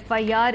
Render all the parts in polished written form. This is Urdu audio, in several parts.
FIR,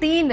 3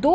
2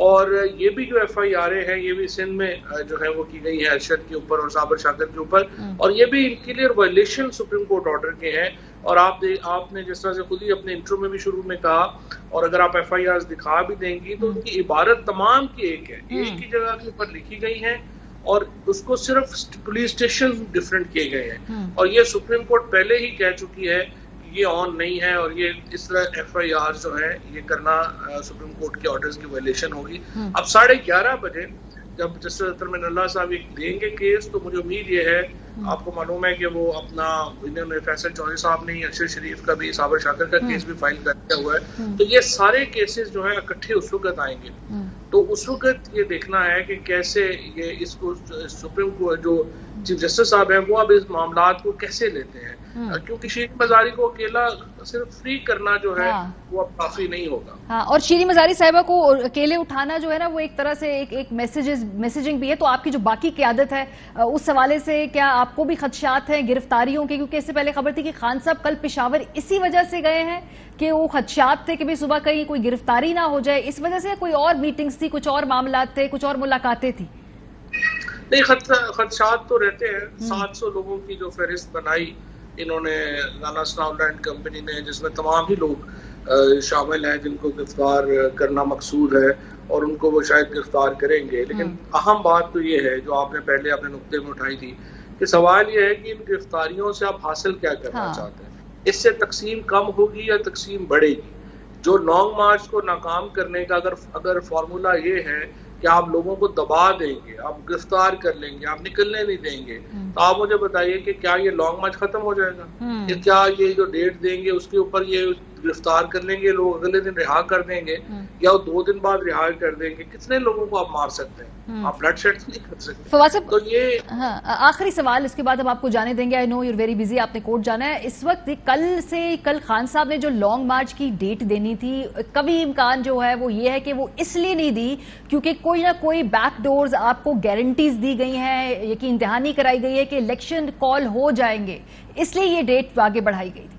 اور یہ بھی جو ایف آئی آر ہیں یہ بھی سندھ میں جو ہے وہ کی گئی ہے ارشد کے اوپر اور صابر شاکر کے اوپر، اور یہ بھی clear violation supreme court order کے ہیں. اور آپ نے جس طرح سے خود ہی اپنے انٹرو میں بھی شروع میں کہا، اور اگر آپ ایف آئی آر دکھا بھی دیں گی تو ان کی عبارت تمام کی ایک ہے، ایک ہی جگہ کے اوپر لکھی گئی ہیں، اور اس کو صرف پولیس اسٹیشن ڈفرینٹ کیے گئے ہیں. اور یہ سپریم کورٹ پہلے ہی کہہ چکی ہے یہ آن نہیں ہے، اور یہ اس طرح ایف آئی آر جو ہے یہ کرنا سپریم کورٹ کے آرڈرز کی وائلیشن ہوگی. اب 11:30 بجے جب جسٹس اطہر من اللہ صاحب دیں گے کیس، تو مجھے امید یہ ہے، آپ کو معلوم ہے کہ وہ اپنا انہوں نے فیصل چودھری صاحب نے ارشد شریف کا بھی، صابر شاکر کا کیس بھی فائل کیا ہوا ہے، تو یہ سارے کیسز جو ہیں اکٹھے اس وقت آئیں گے. تو اس وقت یہ دیکھنا ہے کہ کیسے یہ اس کو سپریم کورٹ جو چیف جسٹس صاحب ہیں وہ اب اس معاملات کو کیسے لیتے ہیں، کیونکہ شیریں مزاری کو اکیلا صرف فری کرنا جو ہے وہ اب کافی نہیں ہوگا. ہاں، اور شیریں مزاری صاحبہ کو اکیلے اٹھانا جو ہے نا وہ ایک طرح سے ایک میسیجنگ بھی ہے. تو آپ کی جو باقی قیادت ہے اس حوالے سے کیا آپ کو بھی خدشات ہیں گرفتاریوں کے؟ کیونکہ اس سے پہلے خبر تھی کہ خان صاحب کل پشاور اسی وجہ سے گئے ہیں کہ وہ خدشات تھے کہ بھی صبح کہیں کوئی گرفتاری نہ ہو جائے، اس وجہ سے کوئی اور میٹنگز تھی، کچھ اور معاملات تھے، کچھ اور ملاقاتیں تھی؟ نہیں، خدشات تو رہتے ہیں. 700 لوگوں کی جو فہرست بنائی انہوں نے لالا سناؤ لینڈ کمپنی نے، جس میں تمام ہی لوگ شامل ہیں جن کو گرفتار کرنا مقصود ہے، اور ان کو وہ شاید گرفتار کریں گے. لیکن اہم بات تو یہ ہے جو آپ نے پہلے اپنے نقطے میں اٹھائی تھی کہ سوال یہ ہے کہ ان گرفتاریوں سے آپ حاصل کیا کرنا چاہتے ہیں. اس سے تقسیم کم ہوگی یا تقسیم بڑھے گی؟ جو لانگ مارچ کو ناکام کرنے کا اگر فارمولا یہ ہے کہ آپ لوگوں کو دبا دیں گے، آپ گرفتار کر لیں گے، آپ نکلنے نہیں دیں گے، تو آپ مجھے بتائیے کہ کیا یہ لانگ مارچ ختم ہو جائے گا؟ کہ کیا یہ جو ڈیٹ دیں گے اس کے اوپر یہ گرفتار کر لیں گے لوگ، اگلے دن رہا کر دیں گے، یا 2 دن بعد رہا کر دیں گے؟ کتنے لوگوں کو آپ مار سکتے ہیں؟ آپ بلڈ شیڈ نہیں کر سکتے. فواز صاحب، تو یہ آخری سوال، اس کے بعد ہم آپ کو جانے دیں گے. آئی نو یو ویری بزی، آپ نے کورٹ جانا ہے اس وقت. کل خان صاحب نے جو لانگ مارچ کی ڈیٹ دینی تھی، کبھی امکان جو ہے وہ یہ ہے کہ وہ اس لیے نہیں دی کیونکہ کوئی نہ کوئی بیک ڈورز آپ کو گارنٹیز دی گئی ہیں، یقین دہانی کرائی گئی ہے کہ الیکشن کال ہو جائیں گے، اس لیے یہ ڈیٹ آگے بڑھائی گئی تھی؟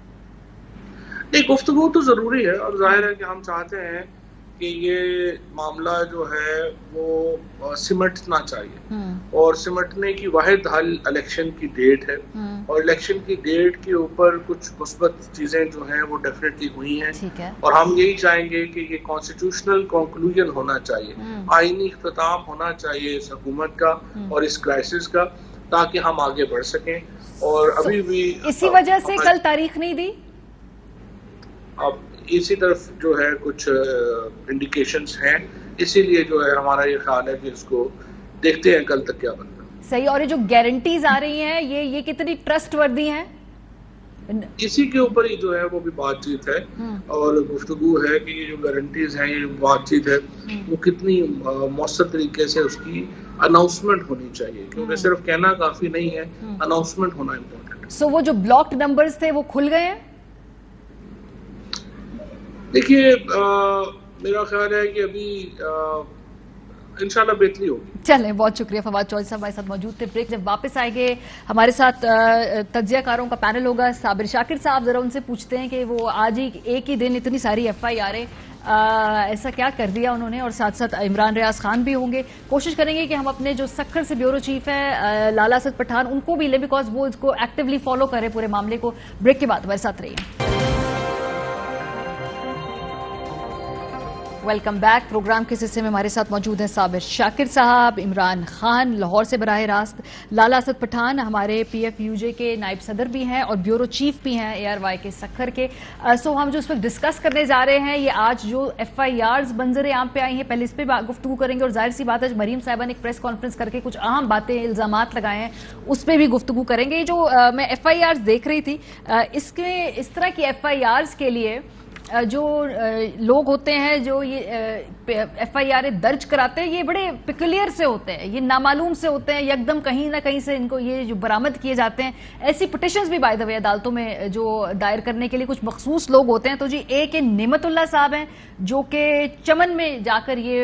نہیں، گفتگو تو ضروری ہے، اور ظاہر ہے کہ ہم چاہتے ہیں کہ یہ معاملہ جو ہے وہ سمٹنا چاہیے، اور سمٹنے کی واحد حل الیکشن کی ڈیٹ ہے. اور الیکشن کی ڈیٹ کے اوپر کچھ مثبت چیزیں جو ہیں وہ ڈیفینیٹلی ہوئی ہیں، اور ہم یہی چاہیں گے کہ یہ کانسٹیٹیوشنل کنکلوژن ہونا چاہیے، آئینی اختتام ہونا چاہیے اس حکومت کا اور اس کرائسس کا، تاکہ ہم آگے بڑھ سکیں. اور ابھی بھی اسی وجہ سے کل تاریخ نہیں دی. اب اسی طرف جو ہے کچھ انڈیکیشنز ہیں، اسی لیے جو ہے ہمارا یہ خیال ہے کہ اس کو دیکھتے ہیں کل تک کیا بنتا ہے. صحیح. اور یہ جو گارنٹیز آ رہی ہیں یہ کتنی ٹرسٹ وردی ہیں؟ اسی کے اوپر ہی جو ہے وہ بھی بات چیت ہے، اور گفتگو ہے کہ یہ جو گارنٹیز ہیں، یہ بات چیت ہے، وہ کتنی مؤثر طریقے سے اس کی اناؤنسمنٹ ہونی چاہیے، کیونکہ صرف کہنا کافی نہیں ہے، اناؤنسمنٹ ہونا امپورٹنٹ ہے. سو وہ جو بلاکڈ نمبرز تھے وہ کھل گئے ہیں؟ دیکھیے، میرا خیال ہے کہ ابھی انشاءاللہ بہتری ہوگی. چلیں، بہت شکریہ. فواد چودھری صاحب ہمارے ساتھ موجود تھے. بریک جب واپس آئیں گے ہمارے ساتھ تجزیہ کاروں کا پینل ہوگا. صابر شاکر صاحب، ذرا ان سے پوچھتے ہیں کہ وہ آج ہی ایک ہی دن اتنی ساری ایف آئی آریں ایسا کیا کر دیا انہوں نے، اور ساتھ ساتھ عمران ریاض خان بھی ہوں گے. کوشش کریں گے کہ ہم اپنے جو سکھر سے بیورو چیف ہیں لالا اسد پٹھان، ان کو بھی لیں، بیکاز وہ اس کو ایکٹیولی فالو کریں پورے معاملے کو. بریک کے بعد ہمارے ساتھ رہیے. Welcome back. پروگرام کے حصے میں ہمارے ساتھ موجود ہیں صابر شاکر صاحب، عمران خان لاہور سے براہ راست، لالا اسد پٹھان ہمارے پی ایف یو جے کے نائب صدر بھی ہیں اور بیورو چیف بھی ہیں اے آر وائی کے سکھر کے. سو ہم جو اس وقت ڈسکس کرنے جا رہے ہیں، یہ آج جو ایف آئی آرز منظر عام پہ آئی ہیں، پہلے اس پہ گفتگو کریں گے، اور ظاہر سی بات ہے مریم صاحبہ نے ایک پریس کانفرنس کر کے کچھ اہم باتیں، الزامات لگائے ہیں، اس پہ بھی گفتگو کریں گے. جو میں ایف آئی آرز دیکھ رہی تھی، اس طرح کی ایف آئی آرز کے لیے جو لوگ ہوتے ہیں جو یہ ایف آئی آر درج کراتے ہیں، یہ بڑے پیکولیر سے ہوتے ہیں، یہ نامعلوم سے ہوتے ہیں، یکدم کہیں نہ کہیں سے ان کو یہ جو برآمد کیے جاتے ہیں. ایسی پٹیشنز بھی بائی دا وے عدالتوں میں جو دائر کرنے کے لیے کچھ مخصوص لوگ ہوتے ہیں. تو جی ایک نعمت اللہ صاحب ہیں جو کہ چمن میں جا کر یہ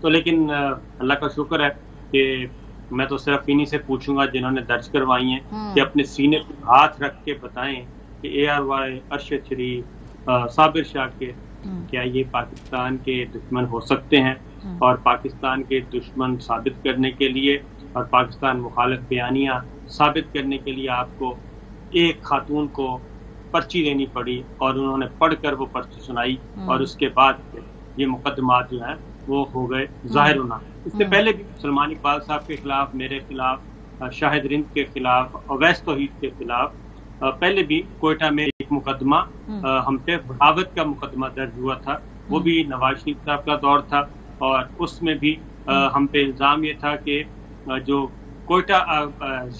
تو لیکن اللہ کا شکر ہے کہ میں تو صرف انہی سے پوچھوں گا جنہوں نے درج کروائی ہیں کہ اپنے سینے پر ہاتھ رکھ کے بتائیں کہ ARY، ارشد شریف، صابر شاکر کیا یہ پاکستان کے دشمن ہو سکتے ہیں؟ اور پاکستان کے دشمن ثابت کرنے کے لیے اور پاکستان مخالف بیانیہ ثابت کرنے کے لیے آپ کو ایک خاتون کو پرچی دینی پڑی اور انہوں نے پڑھ کر وہ پرچی سنائی اور اس کے بعد یہ مقدمات جو ہیں وہ ہو گئے ظاہر ہونا۔ اس سے پہلے بھی سلمان اقبال صاحب کے خلاف، میرے خلاف، شاہد رند کے خلاف، اویس توحید کے خلاف پہلے بھی کوئٹہ میں ایک مقدمہ ہم پہ بغاوت کا مقدمہ درج ہوا تھا، وہ بھی نواز شریف صاحب کا دور تھا، اور اس میں بھی ہم پہ الزام یہ تھا کہ جو کوئٹہ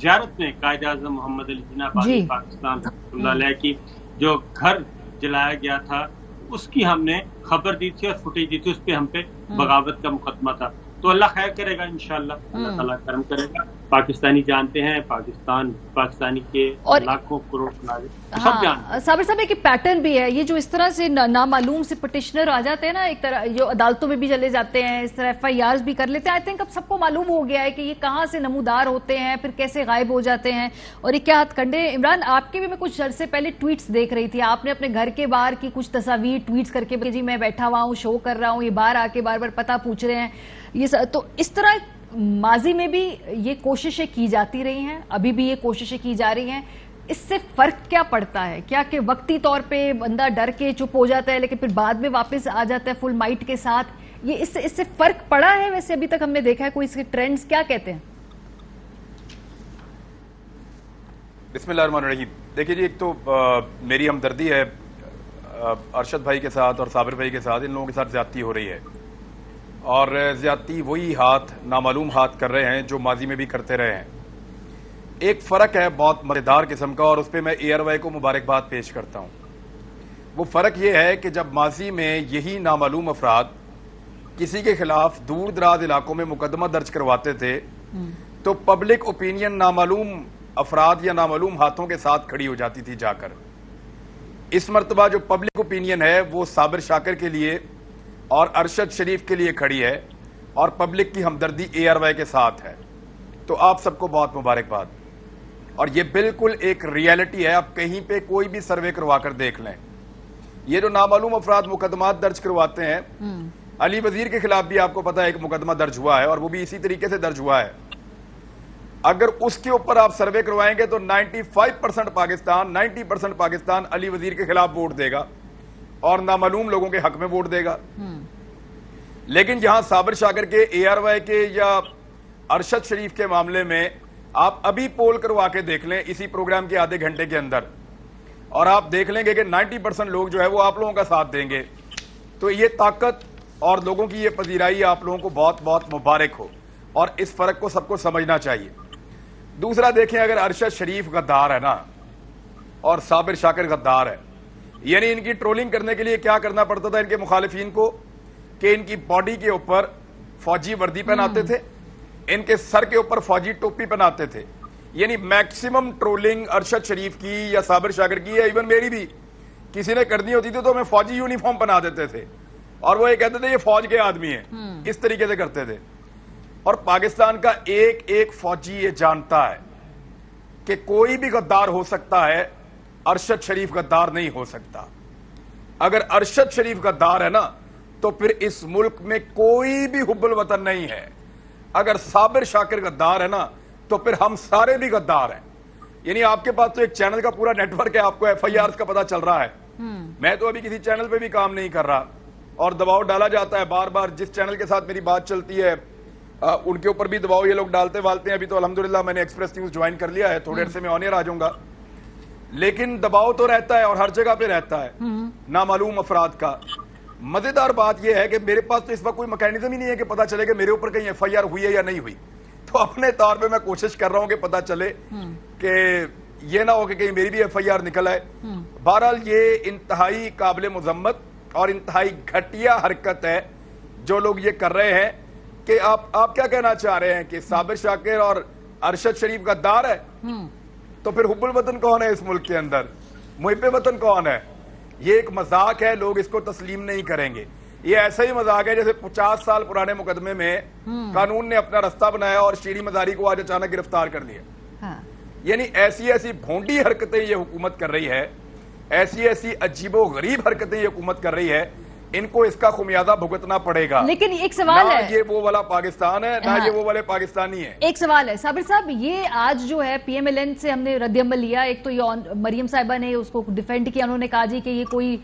زیارت میں قائد اعظم محمد علی جناح بانی پاکستان رحمۃ اللہ علیہ کی جو گھر جلایا گیا تھا اس کی ہم نے خبر دی تھی اور فوٹیج دی تھی، اس پہ ہم پہ بغاوت کا مقدمہ تھا۔ تو اللہ خیر کرے گا انشاءاللہ، اللہ تعالیٰ کرم کرے گا۔ پاکستانی جانتے ہیں، پاکستانی کے لاکھوں کروڑ سب جانتے ہیں۔ صابر صاحب ایک پیٹرن بھی ہے، یہ جو اس طرح سے نامعلوم سے پٹیشنر آ جاتے ہیں نا، ایک طرح جو عدالتوں میں بھی چلے جاتے ہیں، اس طرح FIRs بھی کر لیتے ہیں، آئی تھنک اب سب کو معلوم ہو گیا ہے کہ یہ کہاں سے نمودار ہوتے ہیں، پھر کیسے غائب ہو جاتے ہیں اور یہ کیا ہتھ کنڈے۔ عمران، آپ کے بھی میں کچھ عرصے پہلے ٹویٹس دیکھ رہی تھی، آپ نے اپنے گھر کے باہر کی کچھ تصاویر ٹویٹس کر کے جی میں بیٹھا ہوا ہوں، شو کر رہا ہوں، یہ باہر آ کے بار بار پتہ پوچھ رہے ہیں، یہ تو اس طرح ماضی میں بھی یہ کوششیں کی جاتی رہی ہیں، ابھی بھی یہ کوششیں کی جا رہی ہیں۔ اس سے فرق کیا پڑتا ہے؟ کیا کہ وقتی طور پہ بندہ ڈر کے چپ ہو جاتا ہے لیکن پھر بعد میں واپس آ جاتا ہے فل مائٹ کے ساتھ، یہ اس سے فرق پڑا ہے؟ ویسے ابھی تک ہم نے دیکھا ہے کوئی اس کے ٹرینڈز کیا کہتے ہیں؟ بسم اللہ الرحمن الرحیم۔ دیکھیے جی، ایک تو میری ہمدردی ہے ارشد بھائی کے ساتھ اور صابر بھائی کے ساتھ، ان لوگوں کے ساتھ زیادتی ہو رہی ہے، اور زیادتی وہی ہاتھ نامعلوم ہاتھ کر رہے ہیں جو ماضی میں بھی کرتے رہے ہیں۔ ایک فرق ہے بہت مزیدار قسم کا، اور اس پہ میں ARY کو مبارکباد پیش کرتا ہوں۔ وہ فرق یہ ہے کہ جب ماضی میں یہی نامعلوم افراد کسی کے خلاف دور دراز علاقوں میں مقدمہ درج کرواتے تھے تو پبلک اوپینین نامعلوم افراد یا نامعلوم ہاتھوں کے ساتھ کھڑی ہو جاتی تھی جا کر۔ اس مرتبہ جو پبلک اوپینین ہے وہ صابر شاکر کے لیے اور ارشد شریف کے لیے کھڑی ہے، اور پبلک کی ہمدردی ARY کے ساتھ ہے، تو آپ سب کو بہت مبارکباد۔ اور یہ بالکل ایک ریئلٹی ہے، آپ کہیں پہ کوئی بھی سروے کروا کر دیکھ لیں، یہ جو نامعلوم افراد مقدمات درج کرواتے ہیں، علی وزیر کے خلاف بھی آپ کو پتا ہے ایک مقدمہ درج ہوا ہے، اور وہ بھی اسی طریقے سے درج ہوا ہے۔ اگر اس کے اوپر آپ سروے کروائیں گے تو 95% پاکستان 90% پاکستان علی وزیر کے خلاف ووٹ دے گا اور نامعلوم لوگوں کے حق میں ووٹ دے گا۔ لیکن یہاں صابر شاکر کے، ARY کے یا ارشد شریف کے معاملے میں آپ ابھی پول کروا کے دیکھ لیں اسی پروگرام کے آدھے گھنٹے کے اندر، اور آپ دیکھ لیں گے کہ 90% لوگ جو ہے وہ آپ لوگوں کا ساتھ دیں گے۔ تو یہ طاقت اور لوگوں کی یہ پذیرائی آپ لوگوں کو بہت بہت مبارک ہو، اور اس فرق کو سب کو سمجھنا چاہیے۔ دوسرا دیکھیں، اگر ارشد شریف غدار ہے نا اور صابر شاکر غدار ہے، یعنی ان کی ٹرولنگ کرنے کے لیے کیا کرنا پڑتا تھا ان کے مخالفین کو کہ ان کی باڈی کے اوپر فوجی وردی پہناتے تھے، ان کے سر کے اوپر فوجی ٹوپی پہناتے تھے، یعنی میکسیمم ٹرولنگ ارشد شریف کی یا صابر شاکر کی، یا ایون میری بھی کسی نے کرنی ہوتی تھی تو ہمیں فوجی یونیفارم پہنا دیتے تھے اور وہ یہ کہتے تھے یہ فوج کے آدمی ہیں، اس طریقے سے کرتے تھے۔ اور پاکستان کا ایک ایک فوجی یہ جانتا ہے کہ کوئی بھی غدار ہو سکتا ہے، ارشد شریف غدار نہیں ہو سکتا۔ اگر ارشد شریف غدار ہے نا تو پھر اس ملک میں کوئی بھی حب الوطن نہیں ہے۔ اگر صابر شاکر غدار ہے نا تو پھر ہم سارے بھی غدار ہیں۔ یعنی آپ کے پاس تو ایک چینل کا پورا نیٹ ورک ہے، آپ کو FIRs کا پتا چل رہا ہے، میں تو ابھی کسی چینل پہ بھی کام نہیں کر رہا، اور دباؤ ڈالا جاتا ہے بار بار۔ جس چینل کے ساتھ میری بات چلتی ہے ان کے اوپر بھی دباؤ یہ لوگ ڈالتے والتے ہیں۔ ابھی تو الحمدللہ میں نے ایکسپریس نیوز جوائن کر لیا ہے، تھوڑے عرصے میں آن ایئر آ جاؤں گا، لیکن دباؤ تو رہتا ہے اور ہر جگہ پہ رہتا ہے نامعلوم افراد کا۔ مزیدار بات یہ ہے کہ میرے پاس تو اس وقت کوئی میکینزم ہی نہیں ہے کہ پتا چلے کہ میرے اوپر کہیں FIR ہوئی ہے یا نہیں ہوئی، تو اپنے طور پہ میں کوشش کر رہا ہوں کہ پتا چلے کہ یہ نہ ہو کہ کہیں میری بھی FIR نکل آئے۔ بہرحال یہ انتہائی قابل مذمت اور انتہائی گھٹیا حرکت ہے جو لوگ یہ کر رہے ہیں۔ کہ آپ کیا کہنا چاہ رہے ہیں کہ صابر شاکر اور ارشد شریف غدار ہے؟ تو پھر حب الوطن کون ہے اس ملک کے اندر؟ محب وطن کون ہے؟ یہ ایک مذاق ہے، لوگ اس کو تسلیم نہیں کریں گے۔ یہ ایسا ہی مذاق ہے جیسے 50 سال پرانے مقدمے میں قانون نے اپنا رستہ بنایا اور شیریں مزاری کو آج اچانک گرفتار کر دیا. یعنی ایسی ایسی بھونڈی حرکتیں یہ حکومت کر رہی ہے, ایسی ایسی عجیب و غریب حرکتیں یہ حکومت کر رہی ہے, ان کو اس کا خمیازہ بھگتنا پڑے گا. لیکن ایک سوال ہے, نہ یہ وہ والا پاکستان ہے نہ یہ وہ والے پاکستانی ہے. ایک سوال ہے صابر صاحب, یہ آج جو ہے پی ایم ایل این سے ہم نے رد عمل لیا. ایک تو یہ مریم صاحبہ نے اس کو ڈیفینڈ کیا, انہوں نے کہا جی کہ یہ کوئی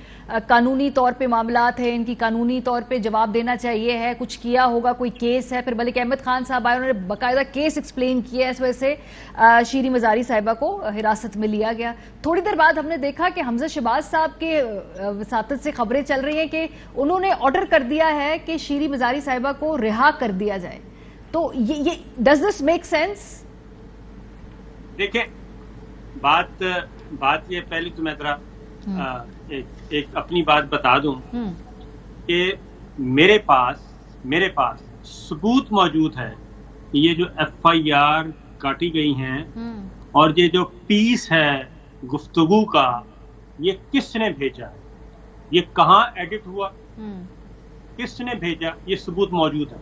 قانونی طور پہ معاملات ہیں, ان کی قانونی طور پہ جواب دینا چاہیے ہے, کچھ کیا ہوگا, کوئی کیس ہے. پھر ملک احمد خان صاحب آئے, انہوں نے باقاعدہ کیس ایکسپلین کیا, اس وجہ سے شیریں مزاری صاحبہ کو حراست میں لیا گیا. تھوڑی دیر بعد ہم نے دیکھا کہ حمزہ شہباز صاحب کے وساطت سے خبریں چل رہی ہیں کہ انہوں نے آرڈر کر دیا ہے کہ شیریں مزاری صاحبہ کو رہا کر دیا جائے. تو یہ ڈز دس میک سینس؟ دیکھیں بات یہ, پہلے تو میں ذرا ایک اپنی بات بتا دوں کہ میرے پاس ثبوت موجود ہے کہ یہ جو ایف آئی آر کاٹی گئی ہیں اور یہ جو پیس ہے گفتگو کا, یہ کس نے بھیجا, یہ کہاں ایڈٹ ہوا, کس نے بھیجا, یہ ثبوت موجود ہے.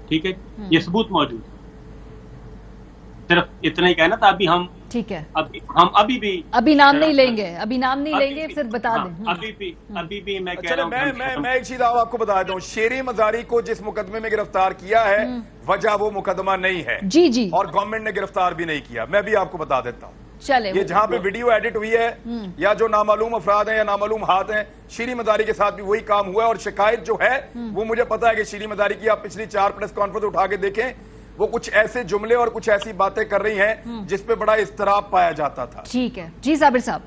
ٹھیک ہے, یہ ثبوت موجود ہے. صرف اتنا ہی کہنا تھا. ابھی ہم ٹھیک ہے, ہم ابھی نام نہیں لیں گے, صرف بتا دیں. ابھی بھی میں کہہ رہا ہوں, میں ایک چیز آپ کو بتا دوں, شیریں مزاری کو جس مقدمے میں گرفتار کیا ہے وجہ وہ مقدمہ نہیں ہے جی, اور گورنمنٹ نے گرفتار بھی نہیں کیا. میں بھی آپ کو بتا دیتا ہوں, یہ جہاں پہ ویڈیو ایڈٹ ہوئی ہے یا جو نامعلوم افراد ہیں یا نامعلوم ہاتھ ہیں, شیریں مزاری کے ساتھ بھی وہی کام ہوا ہے. اور شکایت جو ہے وہ مجھے پتا ہے کہ شیریں مزاری کی آپ پچھلی 4 پریس کانفرنس اٹھا کے دیکھیں, وہ کچھ ایسے جملے اور کچھ ایسی باتیں کر رہی ہیں جس پہ بڑا اضطراب پایا جاتا تھا. ٹھیک ہے جی صابر صاحب.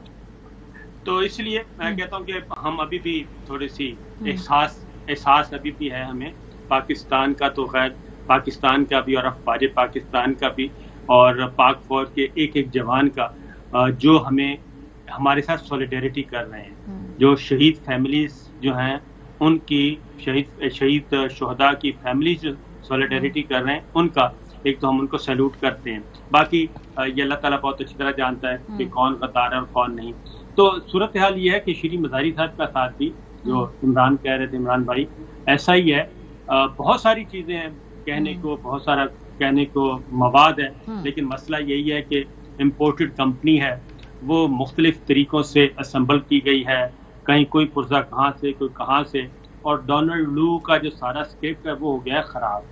تو اس لیے میں کہتا ہوں کہ ہم ابھی بھی تھوڑی سی احساس ابھی بھی ہے ہمیں پاکستان کا, تو خیر پاکستان کا بھی اور افواج پاکستان کا بھی, اور پاک فوج کے ایک جوان کا جو ہمارے ساتھ سولیڈیریٹی کر رہے ہیں. جو شہید فیملیز جو ہیں ان کی, شہید شہداء کی فیملیز جو سولیڈیریٹی کر رہے ہیں, ان کا ایک تو ہم ان کو سیلوٹ کرتے ہیں. باقی یہ اللہ تعالیٰ بہت اچھی طرح جانتا ہے کہ کون غدار ہے اور کون نہیں. تو صورتحال یہ ہے کہ شیریں مزاری صاحب کا ساتھ بھی جو عمران کہہ رہے تھے, عمران بھائی, ایسا ہی ہے. بہت ساری چیزیں ہیں کہنے کو, بہت سارا کہنے کو مواد ہے, لیکن مسئلہ یہی ہے کہ امپورٹڈ کمپنی ہے, وہ مختلف طریقوں سے اسمبل کی گئی ہے, کہیں کوئی پرزہ کہاں سے کوئی کہاں سے. اور ڈونلڈ لو کا جو سارا اسکرپٹ ہے وہ ہو گیا خراب.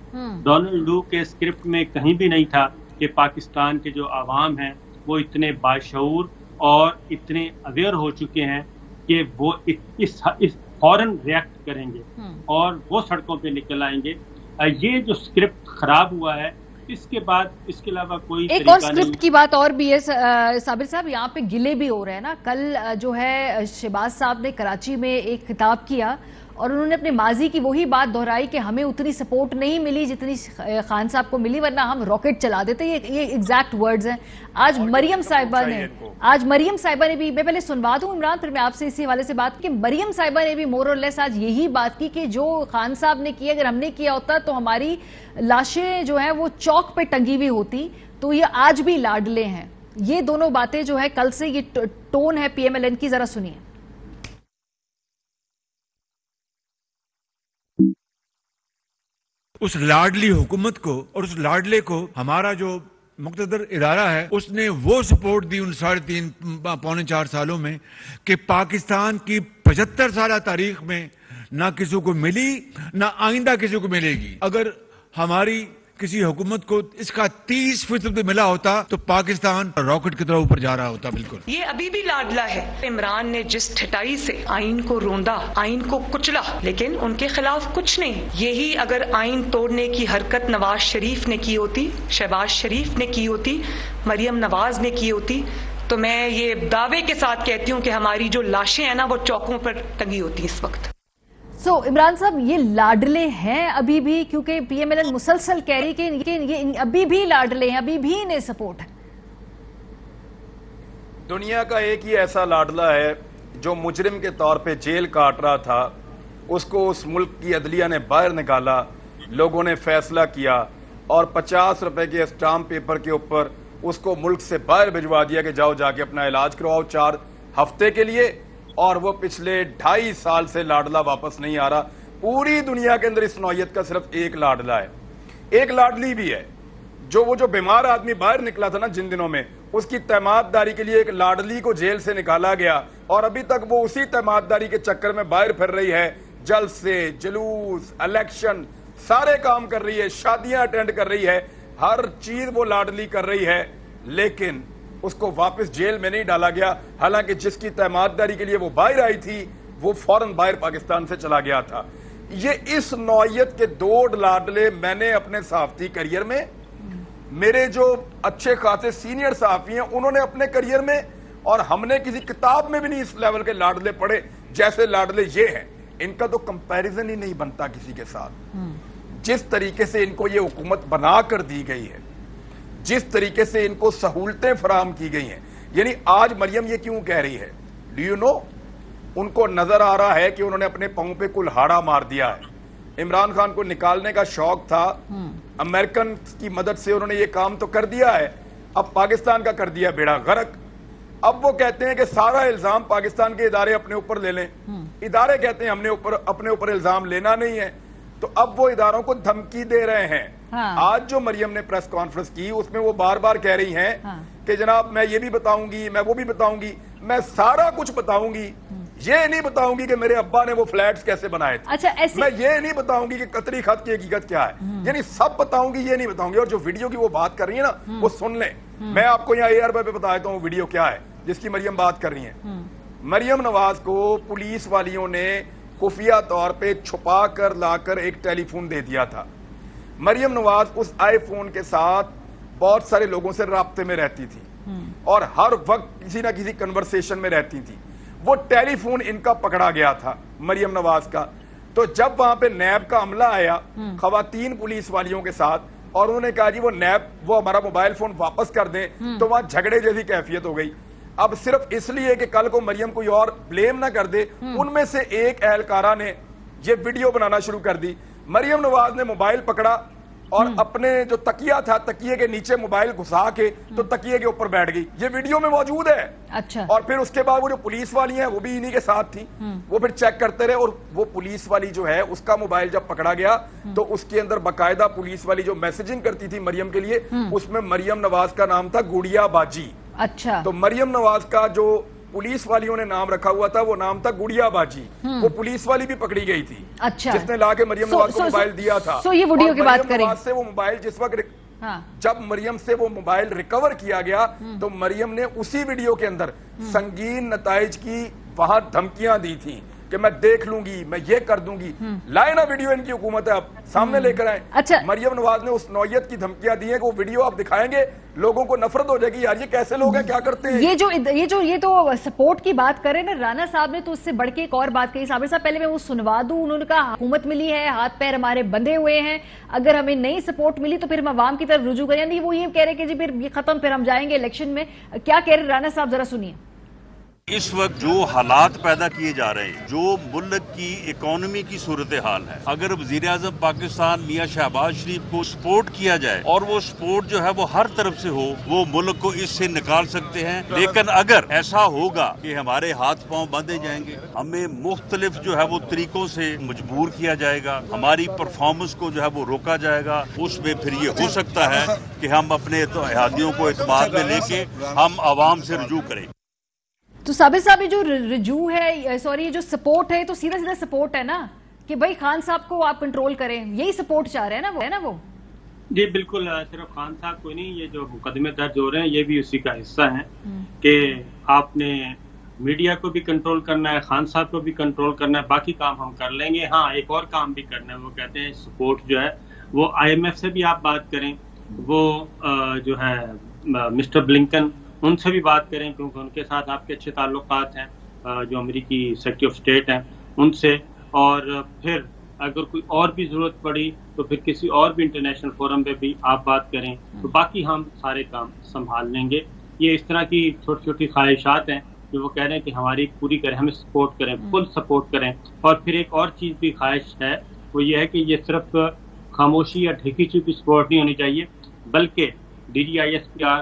ڈونلڈ لو کے اسکرپٹ میں کہیں بھی نہیں تھا کہ پاکستان کے جو عوام ہیں وہ اتنے باشعور اور اتنے اویئر ہو چکے ہیں کہ وہ اس فوراً ریئیکٹ کریں گے اور وہ سڑکوں پہ نکل آئیں گے. یہ جو اسکرپٹ خراب ہوا ہے, اس کے بعد اس کے علاوہ کوئی ایک اور اسکرپٹ کی بات اور بھی ہے صابر صاحب, یہاں پہ گلے بھی ہو رہے ہیں نا. کل جو ہے شہباز صاحب نے کراچی میں ایک خطاب کیا اور انہوں نے اپنے ماضی کی وہی بات دہرائی کہ ہمیں اتنی سپورٹ نہیں ملی جتنی خان صاحب کو ملی, ورنہ ہم راکٹ چلا دیتے. یہ ایگزیکٹ ورڈز ہیں. آج مریم صاحبہ نے بھی, میں پہلے سنوا دوں عمران, پھر میں آپ سے اسی حوالے سے بات, کہ مریم صاحبہ نے بھی مور اور لیس آج یہی بات کی کہ جو خان صاحب نے کیا, اگر ہم نے کیا ہوتا تو ہماری لاشیں جو ہیں وہ چوک پہ ٹنگی ہوئی ہوتی. تو یہ آج بھی لاڈلے ہیں. یہ دونوں باتیں جو ہے کل سے یہ ٹون ہے پی ایم ایل این کی, ذرا سنیے. اس لاڈلی حکومت کو اور اس لاڈلے کو ہمارا جو مقتدر ادارہ ہے اس نے وہ سپورٹ دی ان 3.5 پونے 4 سالوں میں کہ پاکستان کی 75 سالہ تاریخ میں نہ کسی کو ملی نہ آئندہ کسی کو ملے گی. اگر ہماری کسی حکومت کو اس کا 30% ملا ہوتا تو پاکستان راکٹ کی طرح اوپر جا رہا ہوتا. بالکل یہ ابھی بھی لاڈلا ہے. عمران نے جس ٹھٹائی سے آئین کو روندا, آئین کو کچلا, لیکن ان کے خلاف کچھ نہیں. یہی اگر آئین توڑنے کی حرکت نواز شریف نے کی ہوتی, شہباز شریف نے کی ہوتی, مریم نواز نے کی ہوتی, تو میں یہ دعوے کے ساتھ کہتی ہوں کہ ہماری جو لاشیں ہیں نا وہ چوکوں پر ٹنگی ہوتی اس وقت. سو عمران صاحب, یہ لاڈلے ہیں ابھی بھی, کیونکہ پی ایم ایل این مسلسل کہہ رہی کہ یہ ابھی بھی لاڈلے ہیں, ابھی بھی انہیں سپورٹ ہے. دنیا کا ایک ہی ایسا لاڈلا ہے جو مجرم کے طور پہ جیل کاٹ رہا تھا, اس کو اس ملک کی عدلیہ نے باہر نکالا, لوگوں نے فیصلہ کیا اور 50 روپے کے اسٹامپ پیپر کے اوپر اس کو ملک سے باہر بھجوا دیا کہ جاؤ جا کے اپنا علاج کرواؤ 4 ہفتے کے لیے, اور وہ پچھلے 2.5 سال سے لاڈلا واپس نہیں آ رہا. پوری دنیا کے اندر اس نوعیت کا صرف ایک لاڈلا ہے, ایک لاڈلی بھی ہے. وہ جو بیمار آدمی باہر نکلا تھا نا جن دنوں میں, اس کی تیماد داری کے لیے ایک لاڈلی کو جیل سے نکالا گیا, اور ابھی تک وہ اسی تیماد داری کے چکر میں باہر پھر رہی ہے. جلسے, جلوس, الیکشن, سارے کام کر رہی ہے, شادیاں اٹینڈ کر رہی ہے, ہر چیز وہ لاڈلی کر رہی ہے, لیکن اس کو واپس جیل میں نہیں ڈالا گیا. حالانکہ جس کی تیماد داری کے لیے وہ باہر آئی تھی وہ فوراً باہر پاکستان سے چلا گیا تھا. یہ اس نوعیت کے 2 لاڈلے میں نے اپنے صحافتی کریئر میں, میرے جو اچھے خاصے سینئر صحافی ہیں انہوں نے اپنے کریئر میں, اور ہم نے کسی کتاب میں بھی نہیں اس لیول کے لاڈلے پڑھے جیسے لاڈلے یہ ہیں. ان کا تو کمپیریزن ہی نہیں بنتا کسی کے ساتھ. جس طریقے سے ان کو یہ حکومت بنا کر دی گئی ہے, جس طریقے سے ان کو سہولتیں فراہم کی گئی ہیں, یعنی آج مریم یہ کیوں کہہ رہی ہے, ڈو یو نو, ان کو نظر آ رہا ہے کہ انہوں نے اپنے پاؤں پہ کلہاڑا مار دیا ہے. عمران خان کو نکالنے کا شوق تھا, امریکن کی مدد سے انہوں نے یہ کام تو کر دیا ہے, اب پاکستان کا کر دیا بیڑا غرق. اب وہ کہتے ہیں کہ سارا الزام پاکستان کے ادارے اپنے اوپر لے لیں. ادارے کہتے ہیں ہم نے اپنے اوپر الزام لینا نہیں ہے, تو اب وہ اداروں کو دھمکی دے رہے ہیں. آج جو مریم نے پریس کانفرنس کی اس میں وہ بار بار کہہ رہی ہیں کہ جناب میں یہ بھی بتاؤں گی, میں وہ بھی بتاؤں گی, میں سارا کچھ بتاؤں گی, یہ نہیں بتاؤں گی کہ میرے ابا نے وہ فلیٹس کیسے بنائے تھے, میں یہ نہیں بتاؤں گی کہ قطری خط کی حقیقت کیا ہے, یعنی سب بتاؤں گی, یہ نہیں بتاؤں گی. اور جو ویڈیو کی وہ بات کر رہی ہے نا وہ سن لیں, میں آپ کو یہاں AR پہ بتا دیتا ہوں ویڈیو کیا ہے جس کی مریم بات کر رہی ہیں. مریم نواز کو پولیس والیوں نے خفیہ طور پہ چھپا کر لا کر ایک ٹیلی فون دے دیا تھا. مریم نواز اس آئی فون کے ساتھ بہت سارے لوگوں سے رابطے میں رہتی تھی اور ہر وقت کسی نہ کسی کنورسیشن میں رہتی تھی. وہ ٹیلی فون ان کا پکڑا گیا تھا مریم نواز کا. تو جب وہاں پہ نیب کا عملہ آیا خواتین پولیس والیوں کے ساتھ اور انہوں نے کہا جی وہ نیب وہ ہمارا موبائل فون واپس کر دیں, تو وہاں جھگڑے جیسی کیفیت ہو گئی. اب صرف اس لیے کہ کل کو مریم کوئی اور بلیم نہ کر دے, ان میں سے ایک اہلکارہ نے یہ ویڈیو بنانا شروع کر دی. مریم نواز نے موبائل پکڑا اور اپنے جو تکیہ تھا تکیے کے نیچے موبائل گھسا کے تو تکیے کے اوپر بیٹھ گئی. یہ ویڈیو میں موجود ہے. اچھا. اور پھر اس کے بعد وہ جو پولیس والی ہیں وہ بھی انہی کے ساتھ تھی, وہ پھر چیک کرتے رہے, اور وہ پولیس والی جو ہے اس کا موبائل جب پکڑا گیا تو اس کے اندر باقاعدہ پولیس والی جو میسجنگ کرتی تھی مریم کے لیے اس میں مریم نواز کا نام تھا گڑیا باجی. اچھا. تو مریم نواز کا جو پولیس والیوں نے نام رکھا ہوا تھا وہ نام تھا گڑیا باجی. وہ پولیس والی بھی پکڑی گئی تھی جس نے لا کے مریم نواز کو موبائل دیا تھا. یہ ویڈیو کی بات کریں, سے وہ موبائل جس وقت جب مریم سے وہ موبائل ریکور کیا گیا تو مریم نے اسی ویڈیو کے اندر سنگین نتائج کی وہاں دھمکیاں دی تھیں کہ میں دیکھ لوں گی, میں یہ کر دوں گی. لائے نا ویڈیو, ان کی حکومت ہے, اب سامنے لے کر آئیں. مریم نواز نے اس نوعیت کی دھمکیاں دی ہیں کہ وہ ویڈیو آپ دکھائیں گے لوگوں کو نفرت ہو جائے گی, یار یہ کیسے لوگ ہیں, کیا کرتے ہیں. یہ تو سپورٹ کی بات کریں نا, رانا صاحب نے تو اس سے بڑھ کے ایک اور بات کہی. صابر صاحب پہلے میں وہ سنوا دوں, انہوں نے کہا حکومت ملی ہے, ہاتھ پیر ہمارے بندھے ہوئے ہیں, اگر ہمیں نئی سپورٹ ملی تو پھر ہم عوام کی طرف رجوع کریں. یعنی وہ یہ کہہ رہے کہ جی پھر یہ ختم, پھر ہم جائیں گے الیکشن میں. کیا کہہ رہے رانا صاحب, ذرا سنیے. اس وقت جو حالات پیدا کیے جا رہے ہیں, جو ملک کی اکانومی کی صورتحال ہے, اگر وزیر اعظم پاکستان میاں شہباز شریف کو سپورٹ کیا جائے اور وہ سپورٹ جو ہے وہ ہر طرف سے ہو, وہ ملک کو اس سے نکال سکتے ہیں. لیکن اگر ایسا ہوگا کہ ہمارے ہاتھ پاؤں باندھے جائیں گے, ہمیں مختلف جو ہے وہ طریقوں سے مجبور کیا جائے گا, ہماری پرفارمنس کو جو ہے وہ روکا جائے گا, اس میں پھر یہ ہو سکتا ہے کہ ہم اپنے اتحادیوں کو اعتماد میں لے کے ہم عوام سے رجوع کریں. تو صابر صاحب یہ جو رجوع ہے, سوری یہ جو سپورٹ ہے, تو سیدھا سیدھا سپورٹ ہے نا کہ بھائی خان صاحب کو آپ کنٹرول کریں, یہی سپورٹ چاہ رہے ہیں نا وہ. جی بالکل, صرف خان صاحب کو نہیں, یہ جو مقدمے درج ہو رہے ہیں یہ بھی اسی کا حصہ ہیں کہ آپ نے میڈیا کو بھی کنٹرول کرنا ہے, خان صاحب کو بھی کنٹرول کرنا ہے, باقی کام ہم کر لیں گے. ہاں ایک اور کام بھی کرنا ہے, وہ کہتے ہیں سپورٹ جو ہے وہ IMF سے بھی آپ بات کریں, وہ جو ہے مسٹر بلنکن ان سے بھی بات کریں کیونکہ ان کے ساتھ آپ کے اچھے تعلقات ہیں, جو امریکی سیکریٹری آف اسٹیٹ ہیں ان سے. اور پھر اگر کوئی اور بھی ضرورت پڑی تو پھر کسی اور بھی انٹرنیشنل فورم پہ بھی آپ بات کریں, تو باقی ہم سارے کام سنبھال لیں گے. یہ اس طرح کی چھوٹی چھوٹی خواہشات ہیں جو وہ کہہ رہے ہیں کہ ہماری پوری کریں, ہمیں سپورٹ کریں, فل سپورٹ کریں. اور پھر ایک اور چیز بھی خواہش ہے, وہ یہ ہے کہ یہ صرف خاموشی یا ڈھکی چپی سپورٹ نہیں ہونی چاہیے, بلکہ DGISPR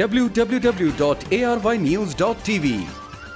www.arYnews.tv।